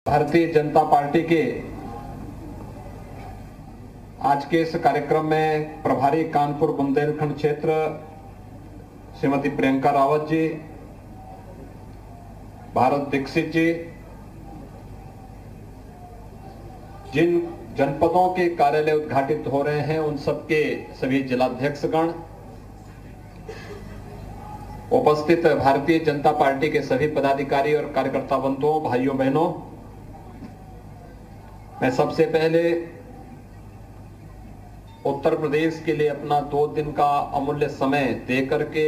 Bharatiya Janata party के आज के इस कार्यक्रम में प्रभारी कानपुर बुंदेलखंड क्षेत्र श्रीमती प्रियंका रावत जी, भारत दीक्षित जी, जिन जनपदों के कार्यालय उद्घाटित हो रहे हैं उन सबके सभी जिलाध्यक्षगण, उपस्थित भारतीय जनता पार्टी के सभी पदाधिकारी और कार्यकर्ता बंधुओं, भाइयों बहनों, मैं सबसे पहले उत्तर प्रदेश के लिए अपना 2 दिन का अमूल्य समय देकर के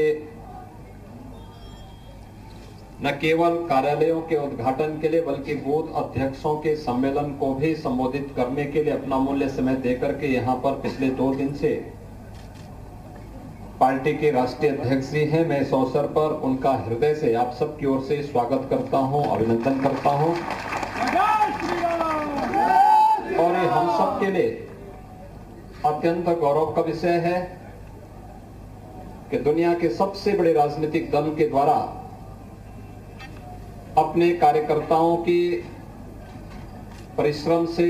न केवल कार्यालयों के उद्घाटन के लिए बल्कि बूथ अध्यक्षों के सम्मेलन को भी संबोधित करने के लिए अपना अमूल्य समय देकर के यहाँ पर पिछले 2 दिन से पार्टी के राष्ट्रीय अध्यक्ष जी हैं। मैं इस अवसर पर उनका हृदय से आप सबकी ओर से स्वागत करता हूं, अभिनंदन करता हूं। और ये हम सब के लिए अत्यंत गौरव का विषय है कि दुनिया के सबसे बड़े राजनीतिक दल के द्वारा अपने कार्यकर्ताओं की परिश्रम से,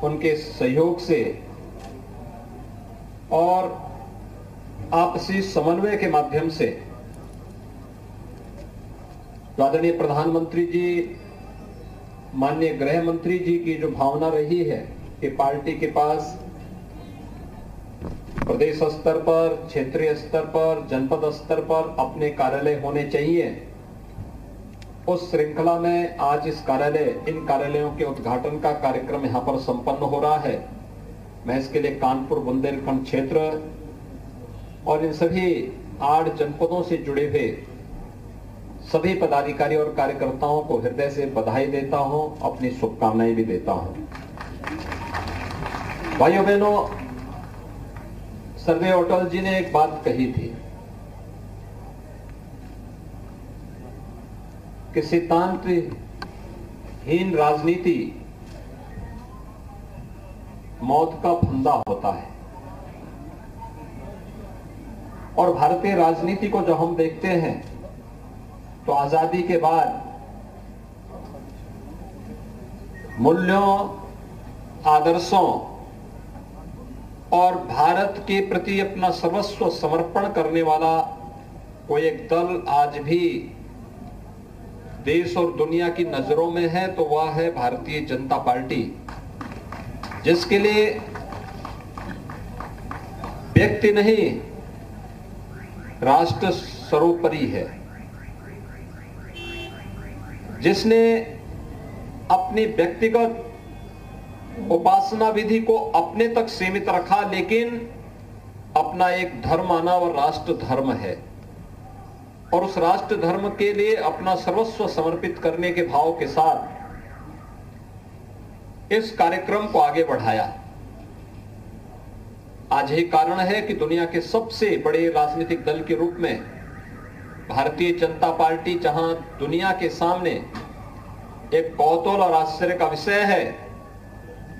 उनके सहयोग से और आपसी समन्वय के माध्यम से आदरणीय प्रधानमंत्री जी, माननीय गृह मंत्री जी की जो भावना रही है कि पार्टी के पास प्रदेश स्तर पर, क्षेत्रीय स्तर पर, जनपद स्तर पर अपने कार्यालय होने चाहिए, उस श्रृंखला में आज इन कार्यालयों के उद्घाटन का कार्यक्रम यहां पर संपन्न हो रहा है। मैं इसके लिए कानपुर बुंदेलखंड क्षेत्र और इन सभी 8 जनपदों से जुड़े हुए सभी पदाधिकारी और कार्यकर्ताओं को हृदय से बधाई देता हूं, अपनी शुभकामनाएं भी देता हूं। भाइयों बहनों, सर्वे अटल जी ने एक बात कही थी कि सिद्धांतहीन राजनीति मौत का फंदा होता है। और भारतीय राजनीति को जब हम देखते हैं तो आजादी के बाद मूल्यों, आदर्शों और भारत के प्रति अपना सर्वस्व समर्पण करने वाला कोई एक दल आज भी देश और दुनिया की नजरों में है तो वह है भारतीय जनता पार्टी, जिसके लिए व्यक्ति नहीं राष्ट्र सर्वोपरि है, जिसने अपनी व्यक्तिगत उपासना विधि को अपने तक सीमित रखा, लेकिन अपना एक धर्म माना और राष्ट्र धर्म है, और उस राष्ट्र धर्म के लिए अपना सर्वस्व समर्पित करने के भाव के साथ इस कार्यक्रम को आगे बढ़ाया। आज यही कारण है कि दुनिया के सबसे बड़े राजनीतिक दल के रूप में भारतीय जनता पार्टी जहां दुनिया के सामने एक कौतूहल और आश्चर्य का विषय है,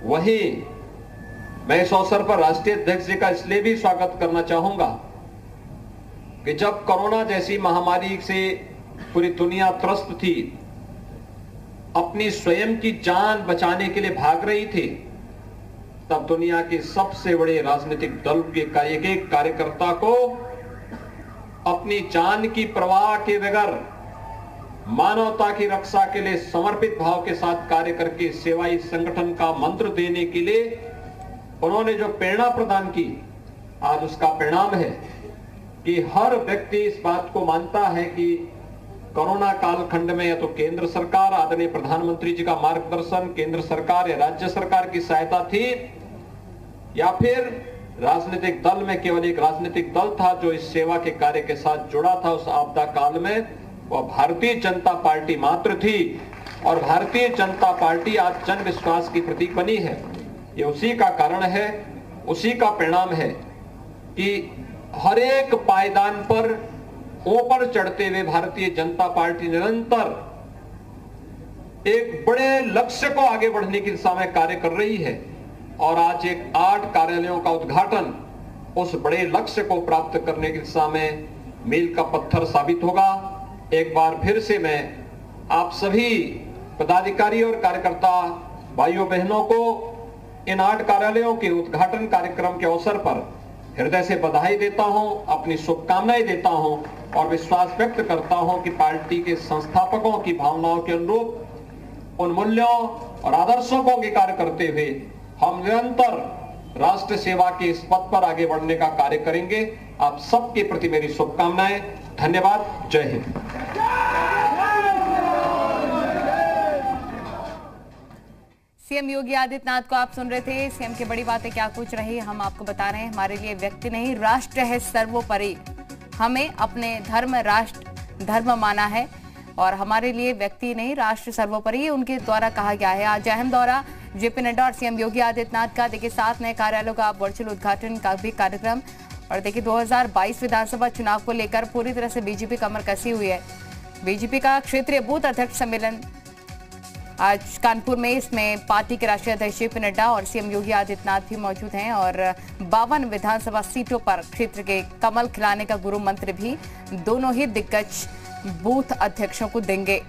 वहीं मैं इस अवसर पर राष्ट्रीय अध्यक्ष जी का इसलिए भी स्वागत करना चाहूंगा कि जब कोरोना जैसी महामारी से पूरी दुनिया त्रस्त थी, अपनी स्वयं की जान बचाने के लिए भाग रही थी, तब दुनिया के सबसे बड़े राजनीतिक दल के एक एक कार्यकर्ता को अपनी जान की परवाह के बगैर मानवता की रक्षा के लिए समर्पित भाव के साथ कार्य करके सेवाई संगठन का मंत्र देने के लिए उन्होंने जो प्रेरणा प्रदान की, आज उसका परिणाम है कि हर व्यक्ति इस बात को मानता है कि कोरोना कालखंड में या तो केंद्र सरकार, आदरणीय प्रधानमंत्री जी का मार्गदर्शन, केंद्र सरकार या राज्य सरकार की सहायता थी, या फिर राजनीतिक दल में केवल एक राजनीतिक दल था जो इस सेवा के कार्य के साथ जुड़ा था। उस आपदा काल में वह भारतीय जनता पार्टी मात्र थी, और भारतीय जनता पार्टी आज जन विश्वास की प्रतीक बनी है। ये उसी का कारण है, उसी का परिणाम है कि हर एक पायदान पर ऊपर चढ़ते हुए भारतीय जनता पार्टी निरंतर एक बड़े लक्ष्य को आगे बढ़ने की दिशा में कार्य कर रही है, और आज एक 8 कार्यालयों का उद्घाटन उस बड़े लक्ष्य को प्राप्त करने की दिशा में मील का पत्थर साबित होगा। एक बार फिर से मैं आप सभी पदाधिकारी और कार्यकर्ता भाइयों बहनों को इन 8 कार्यालयों के उद्घाटन कार्यक्रम के अवसर पर हृदय से बधाई देता हूं, अपनी शुभकामनाएं देता हूं और विश्वास व्यक्त करता हूं कि पार्टी के संस्थापकों की भावनाओं के अनुरूप उन मूल्यों और आदर्शों को अंगीकार करते हुए हम निरंतर राष्ट्र सेवा के इस पथ पर आगे बढ़ने का कार्य करेंगे। आप सबके प्रति मेरी शुभकामनाएं। धन्यवाद। जय हिंद। सीएम योगी आदित्यनाथ को आप सुन रहे थे। सीएम की बड़ी बातें क्या कुछ रही हम आपको बता रहे हैं। हमारे लिए व्यक्ति नहीं राष्ट्र है सर्वोपरि। हमें अपने धर्म राष्ट्र धर्म माना है और हमारे लिए व्यक्ति नहीं राष्ट्र सर्वोपरि उनके द्वारा कहा गया है। आज अहम दौरा जेपी नड्डा और सीएम योगी आदित्यनाथ का। देखिए 7 नए कार्यालयों का वर्चुअल उद्घाटन का भी कार्यक्रम। और देखिए 2022 विधानसभा चुनाव को लेकर पूरी तरह से बीजेपी कमर कसी हुई है। बीजेपी का क्षेत्रीय बूथ अध्यक्ष सम्मेलन आज कानपुर में, इसमें पार्टी के राष्ट्रीय अध्यक्ष जेपी नड्डा और सीएम योगी आदित्यनाथ भी मौजूद हैं और 52 विधानसभा सीटों पर क्षेत्र के कमल खिलाने का गुरु मंत्र भी दोनों ही दिग्गज बूथ अध्यक्षों को देंगे।